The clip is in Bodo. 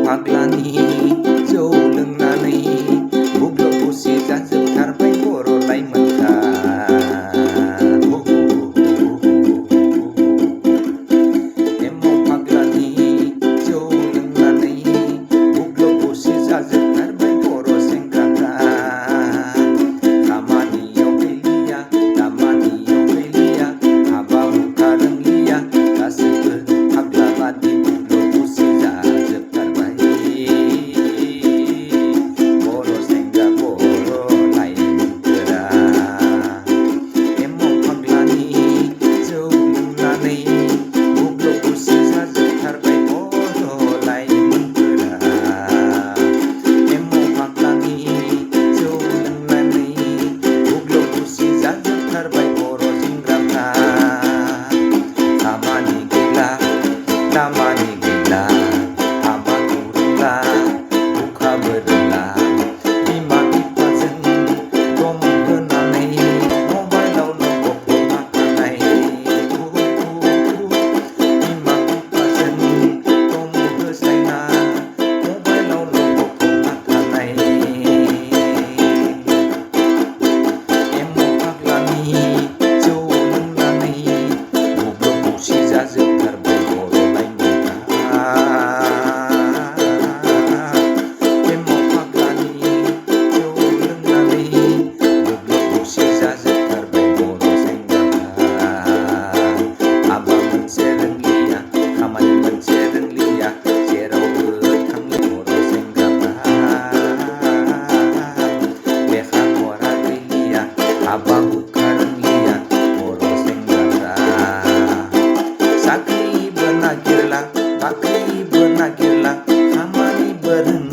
फाग्लानि जौ लोंनानै बुग्ल' बुसि जाजोबथारबाय बर' लाइमोनफ्रा। एमाव फाग्लानि जौ लोंनानै बुग्ल' बुसि जाजोबथारबाय बर' सेंग्राफ्रा। खामानियाव गैलिया दामानियाव गैलिया हाबा हुखा रोंलिया गासैबो फाग्ला बादि बुग्ल' बुसि जाजोबथारबाय बर' सेंग्रा बर' लाइमोनफोरा। एमाव फाग्लानि जौ लोंनानै बुग्ल' बुसि जाजोबथारबाय बर' लाइमोनफोरा। एमाव फाग्लानि जौ लोंनानै बुग्ल' बुसि जाजोबथारबाय बर' सेंग्राफ्रा। खामानि गैला दामानि गैला हाबाखौ रोंला हुखाबो रोंला बिमा बिफाजों दम होनानै मबाइलावनो गफबना थानाय। बिमा बिफाजों दम होज्लायना मबाइलावनो गफबना थानाय। एमाव फाग्लानि जौ लोंनानै बुग्ल' बुसि जाजोबथारबाय बर' लाइमोनफ्रा। एमाव फाग्लानि जौ लोंनानै बुग्ल' बुसि जाजोबथारबाय बर' सेंग्राफ्रा। हाबा मोनसे रोंलिया खामानि मोनसे रोंलिया जेरावबो थाङो बर' सेंग्राफ्रा। लेखा फरा गैलिया हाबा हुखा रोंलिया बर' सेंग्राफ्रा। साख्रिबो नागिरला बाख्रिबो नागिरला खामानिबो रोंला